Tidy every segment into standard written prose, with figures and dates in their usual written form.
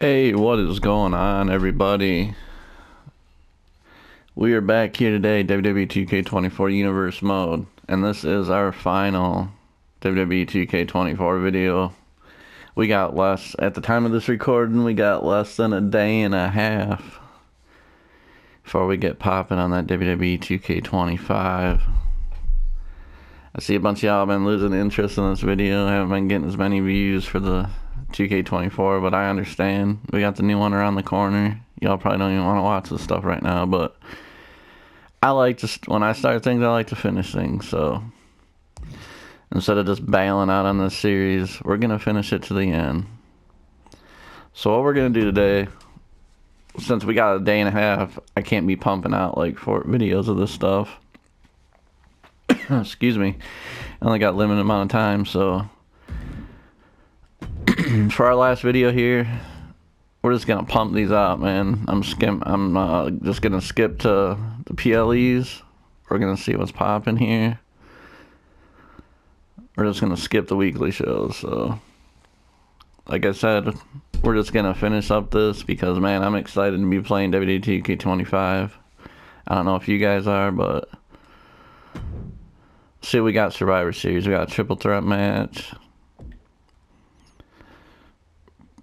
Hey, what is going on, everybody? We are back here today, WWE 2K24 Universe Mode, and this is our final WWE 2K24 video. We got less, at the time of this recording, we got less than a day and a half before we get popping on that WWE 2K25. I see a bunch of y'all have been losing interest in this video, haven't been getting as many views for the 2K24, but I understand. We got the new one around the corner. Y'all probably don't even want to watch this stuff right now, but I like to, when I start things, I like to finish things, so instead of just bailing out on this series, we're going to finish it to the end. So what we're going to do today, since we got a day and a half, I can't be pumping out like 4 videos of this stuff. Excuse me. I only got a limited amount of time, so for our last video here, we're just gonna pump these out, man. I'm just gonna skip to the PLEs. We're gonna see what's popping here. We're just gonna skip the weekly shows. So, like I said, we're just gonna finish up this because, man, I'm excited to be playing WWE 2K25. I don't know if you guys are, but see, we got Survivor Series. We got a triple threat match.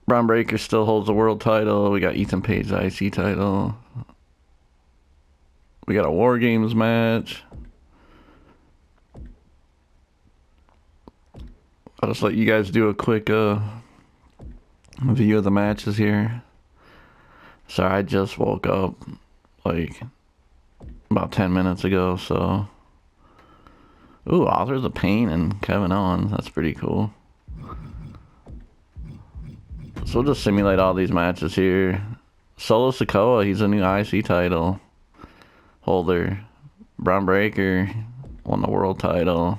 Braun Breaker still holds the world title. We got Ethan Page's IC title. We got a War Games match. I'll just let you guys do a quick view of the matches here. Sorry, I just woke up like about 10 minutes ago, so. Ooh, Authors of Pain and Kevin Owens. That's pretty cool. So we'll just simulate all these matches here. Solo Sikoa, he's a new IC title holder. Braun Breaker won the world title.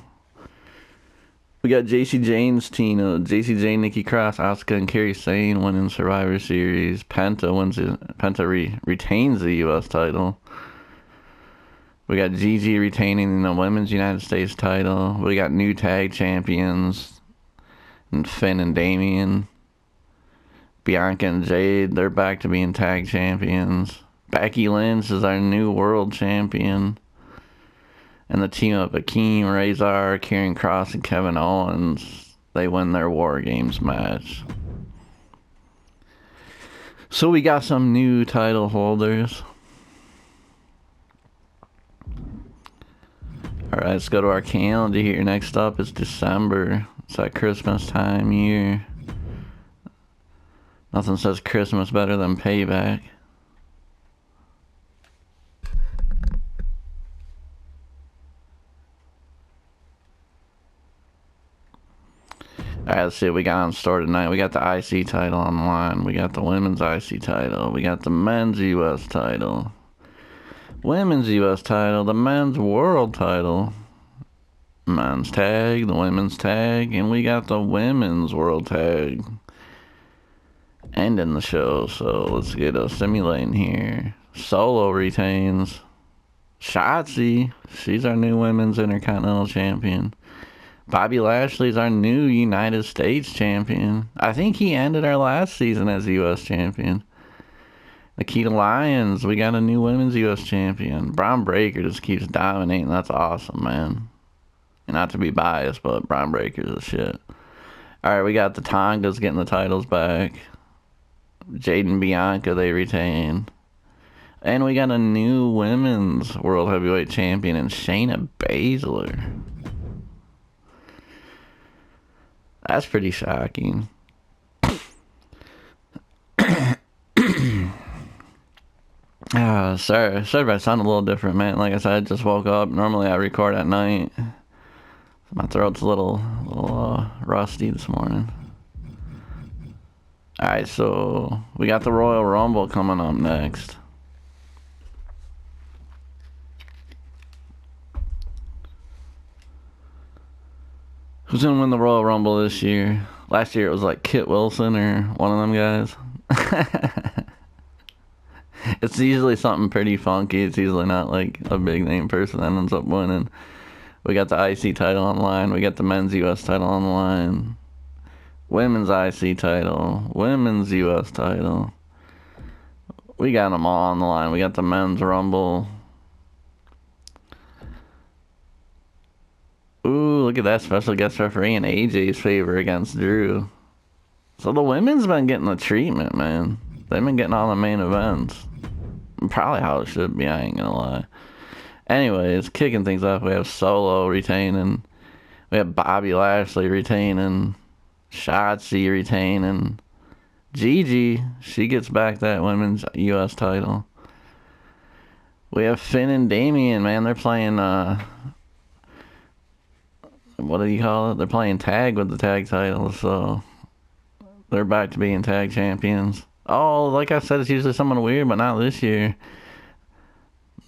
We got JC Jane's Tina, JC Jane, Nikki Cross, Asuka, and Kairi Sane winning Survivor Series. Penta retains the U.S. title. We got Gigi retaining the Women's United States title. We got new tag champions, and Finn and Damian. Bianca and Jade, they're back to being tag champions. Becky Lynch is our new world champion. And the team of Akeem, Razor, Karrion Kross, and Kevin Owens, they win their War Games match. So we got some new title holders. Alright, let's go to our calendar here. Next up is December. It's that Christmas time year. Nothing says Christmas better than Payback. Alright, let's see what we got on store tonight. We got the IC title on the line. We got the women's IC title. We got the men's US title. Women's US title. The men's world title. Men's tag. The women's tag. And we got the women's world tag. Ending the show, so let's get a simulating here. Solo retains. Shotzi, she's our new women's intercontinental champion. Bobby Lashley's our new United States champion. I think he ended our last season as U.S. champion. Nikita Lyons, we got a new women's U.S. champion. Braun Breaker just keeps dominating. That's awesome, man. And not to be biased, but Braun Breaker's a shit. Alright, we got the Tongas getting the titles back. Jade and Bianca, they retain. And we got a new women's world heavyweight champion in Shayna Baszler. That's pretty shocking. Sorry if I sound a little different, man. Like I said, I just woke up. Normally I record at night. My throat's a little rusty this morning. Alright, so we got the Royal Rumble coming up next. Who's gonna win the Royal Rumble this year? Last year it was like Kit Wilson or one of them guys. It's usually something pretty funky. It's usually not like a big name person that ends up winning. We got the IC title on the line. We got the men's US title on the line. women's IC title, women's US title. We got them all on the line. We got the men's Rumble. Ooh, look at that special guest referee in AJ's favor against Drew. So the women's been getting the treatment, man. They've been getting all the main events. Probably how it should be, I ain't gonna lie. Anyways, kicking things off, we have Solo retaining. We have Bobby Lashley retaining. Shotzi retaining. Gigi, she gets back that women's US title. We have Finn and Damian, man. They're playing, what do you call it? They're playing tag with the tag titles, so they're back to being tag champions. Oh, like I said, it's usually someone weird, but not this year.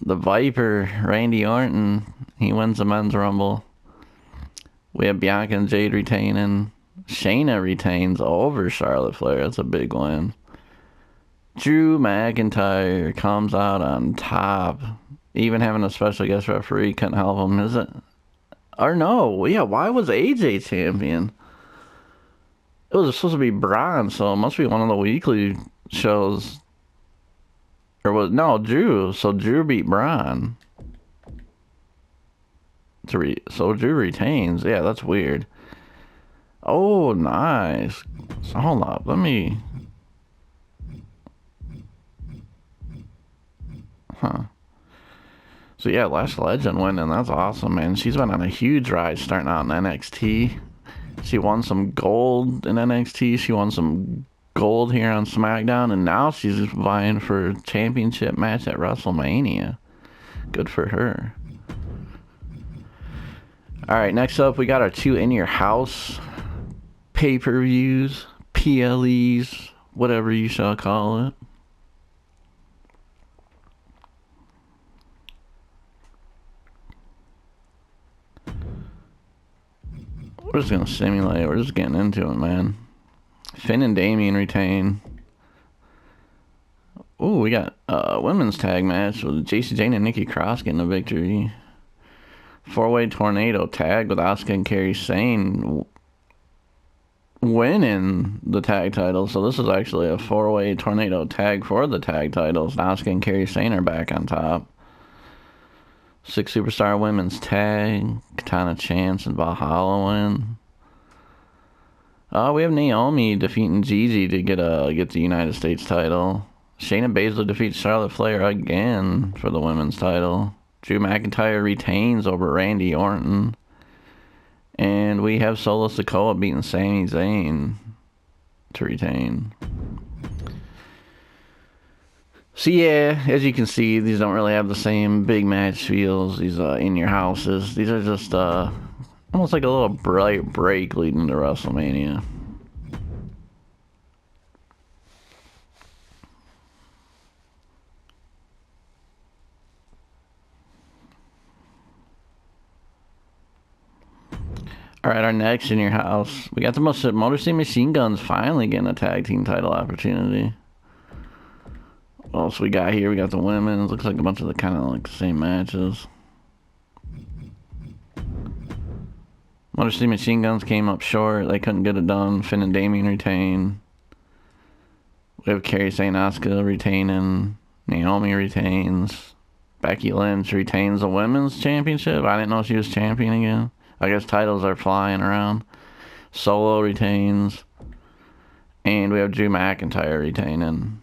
The Viper, Randy Orton, he wins the men's Rumble. We have Bianca and Jade retaining. Shayna retains over Charlotte Flair. That's a big win. Drew McIntyre comes out on top. Even having a special guest referee couldn't help him, is it? Or no, yeah, why was AJ champion? It was supposed to be Braun, so it must be one of the weekly shows. Or was, no, Drew. So Drew beat Braun. So Drew retains. Yeah, that's weird. Oh, nice. So hold up, let me... Huh. So yeah, Lash Legend winning. That's awesome, man. She's been on a huge rise starting out in NXT. She won some gold in NXT. She won some gold here on SmackDown. And now she's vying for a championship match at WrestleMania. Good for her. Alright, next up, we got our 2 In Your House pay-per-views, PLEs, whatever you shall call it. We're just going to simulate. We're just getting into it, man. Finn and Damian retain. Ooh, we got a women's tag match with Jacy Jayne and Nikki Cross getting a victory. 4-way tornado tag with Asuka and Kairi Sane winning the tag title. So this is actually a 4-way tornado tag for the tag titles. Asuka and Kairi Sane are back on top. 6 superstar women's tag. Katana Chance and Valhalla win. We have Naomi defeating Gigi to get the United States title. Shayna Baszler defeats Charlotte Flair again for the women's title. Drew McIntyre retains over Randy Orton. And we have Solo Sikoa beating Sami Zayn to retain. So yeah, as you can see, these don't really have the same big match feels, these in your houses. These are just almost like a little bright break leading to WrestleMania. Alright, our next in your house, we got the Motor City Machine Guns finally getting a tag team title opportunity. What else we got here? We got the women. It looks like a bunch of the kind of like the same matches. Motor City Machine Guns came up short. They couldn't get it done. Finn and Damian retain. We have Kairi Sane Asuka retaining. Naomi retains. Becky Lynch retains the women's championship. I didn't know she was champion again. I guess titles are flying around. Solo retains. And we have Drew McIntyre retaining.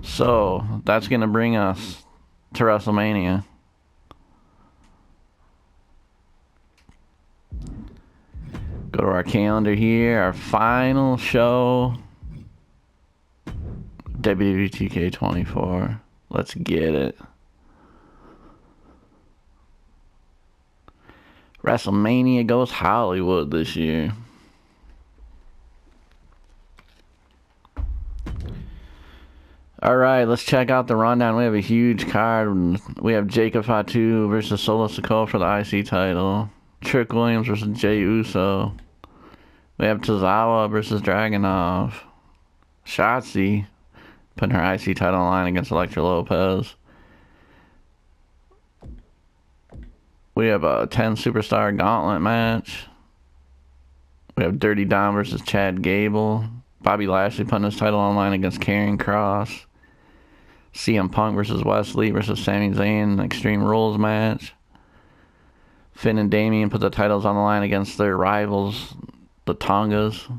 So, that's going to bring us to WrestleMania. Go to our calendar here. Our final show. WWE 2K24. Let's get it. WrestleMania goes Hollywood this year. Alright, let's check out the rundown. We have a huge card. We have Jacob Fatu versus Solo Sikoa for the IC title. Trick Williams versus Jey Uso. We have Tozawa versus Dragunov. Shotzi putting her IC title on line against Elektra Lopez. We have a 10 superstar gauntlet match. We have Dirty Dom versus Chad Gable. Bobby Lashley putting his title on the line against Karrion Kross. CM Punk versus Wesley versus Sami Zayn, an Extreme Rules match. Finn and Damian put the titles on the line against their rivals, the Tongas.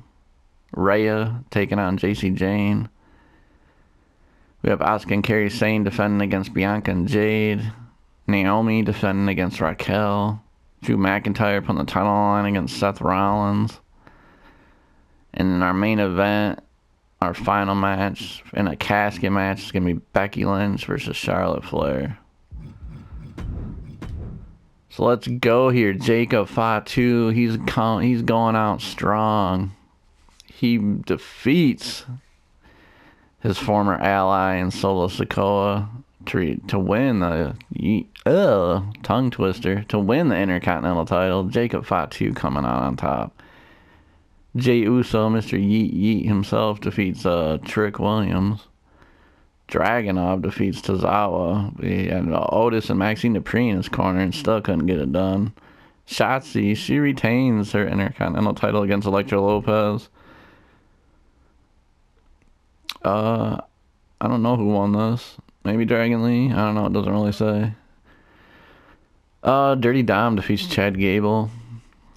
Rhea taking on JC Jane. We have Asuka and Kairi Sane defending against Bianca and Jade. Naomi defending against Raquel. Drew McIntyre putting the title on the line against Seth Rollins. And in our main event, our final match, in a casket match, is going to be Becky Lynch versus Charlotte Flair. So let's go here. Jacob Fatu, he's going out strong. He defeats his former ally in Solo Sikoa to win the tongue twister, to win the Intercontinental title. Jacob Fatu coming out on top. Jey Uso, Mr. Yeet Yeet himself, defeats Trick Williams. Dragunov defeats Tozawa. We had Otis and Maxine Dupree in his corner and still couldn't get it done. Shotzi, she retains her Intercontinental title against Elektra Lopez. I don't know who won this. Maybe Dragon Lee? I don't know. It doesn't really say. Dirty Dom defeats Chad Gable.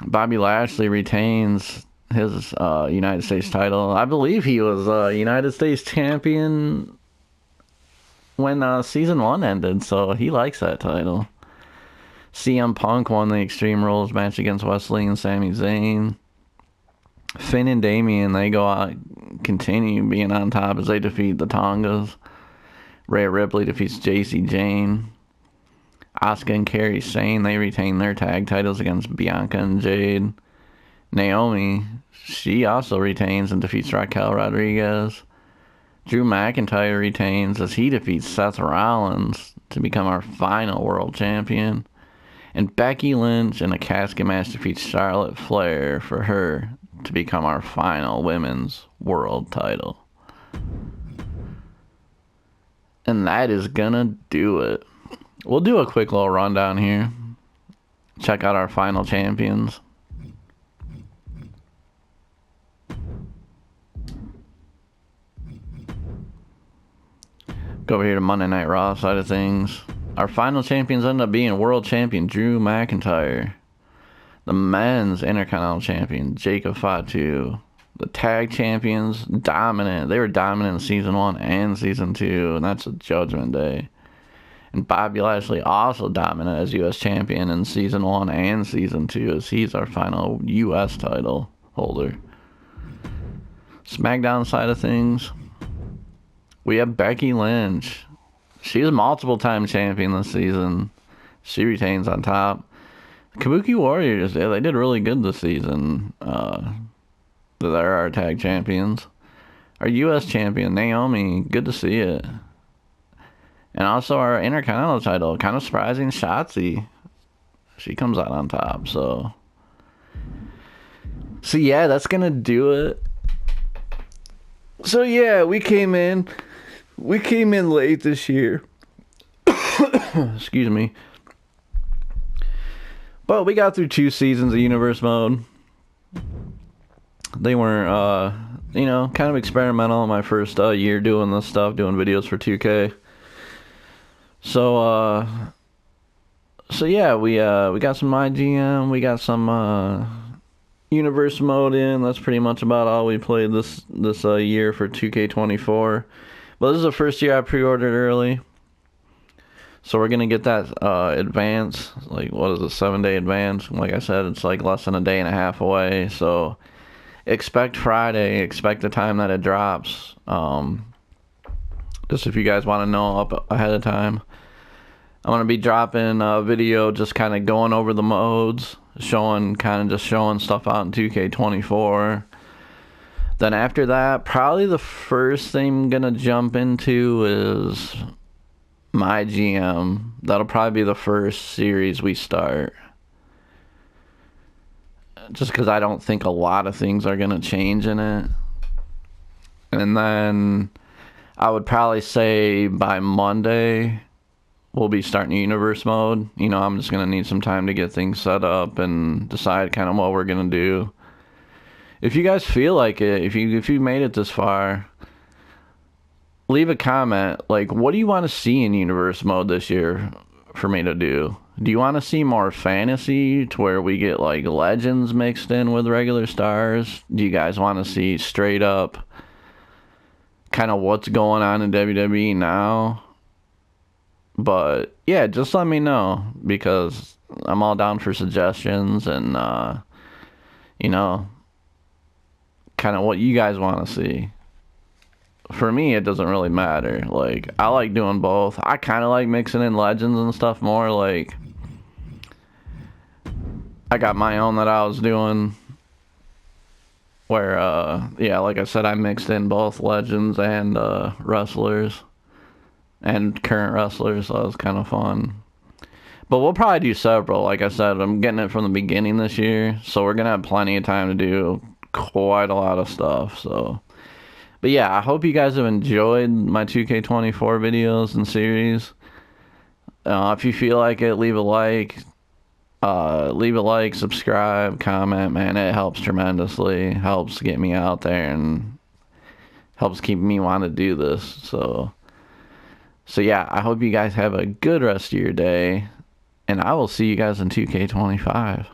Bobby Lashley retains his United States title. I believe he was United States champion when season 1 ended, so he likes that title. CM Punk won the Extreme Rules match against Wesley and Sami Zayn. Finn and Damian, they go out, continue being on top as they defeat the Tongas. Rhea Ripley defeats JC Jane. Asuka and Kairi Sane, they retain their tag titles against Bianca and Jade. Naomi, she also retains and defeats Raquel Rodriguez. Drew McIntyre retains as he defeats Seth Rollins to become our final world champion. And Becky Lynch in a casket match defeats Charlotte Flair for her to become our final women's world title. And that is gonna do it. We'll do a quick little rundown here. Check out our final champions. Go over here to Monday Night Raw side of things. Our final champions end up being world champion Drew McIntyre. The men's Intercontinental champion Jacob Fatu. The tag champions, dominant. They were dominant in season 1 and season 2, and that's a Judgment Day. And Bobby Lashley also dominant as U.S. champion in season 1 and season 2, as he's our final U.S. title holder. SmackDown side of things, we have Becky Lynch. She's a multiple-time champion this season. She retains on top. Kabuki Warriors, yeah, they did really good this season. They're our tag champions. Our U.S. champion, Naomi, good to see it. And also our Intercontinental title, kind of surprising, Shotzi. She comes out on top, so yeah, that's going to do it. So yeah, we came in late this year. Excuse me. But we got through 2 seasons of Universe Mode. They weren't, kind of experimental in my first year doing this stuff, doing videos for 2K. So yeah, we got some IGM, we got some Universe Mode in. That's pretty much about all we played this year for 2K24. But this is the first year I pre-ordered early. So we're going to get that advance, like, 7-day advance? Like I said, it's like less than a day and a half away. So expect Friday, expect the time that it drops. Just if you guys want to know up ahead of time. I'm going to be dropping a video just kind of going over the modes, showing stuff out in 2K24. Then after that, probably the first thing I'm going to jump into is my GM. That'll probably be the first series we start. Just because I don't think a lot of things are going to change in it. And then I would probably say by Monday we'll be starting Universe Mode. I'm just going to need some time to get things set up and decide kind of what we're going to do. if you guys feel like it, if you made it this far, leave a comment. Like, what do you want to see in Universe Mode this year for me to do? Do you want to see more fantasy to where we get like legends mixed in with regular stars? Do you guys want to see straight up kind of what's going on in WWE now? But yeah, just let me know, because I'm all down for suggestions and you know, kind of what you guys want to see. For me, it doesn't really matter. Like, I like doing both. I kind of like mixing in legends and stuff more. Like, I got my own that I was doing where, yeah, like I said, I mixed in both legends and wrestlers and current wrestlers, so it was kind of fun. But we'll probably do several. Like I said, I'm getting it from the beginning this year, so we're gonna have plenty of time to do quite a lot of stuff. So, but yeah, I hope you guys have enjoyed my 2K24 videos and series. If you feel like it, leave a like, subscribe, comment. Man, it helps tremendously. Helps get me out there and helps keep me want to do this. So yeah, I hope you guys have a good rest of your day, and I will see you guys in 2K25.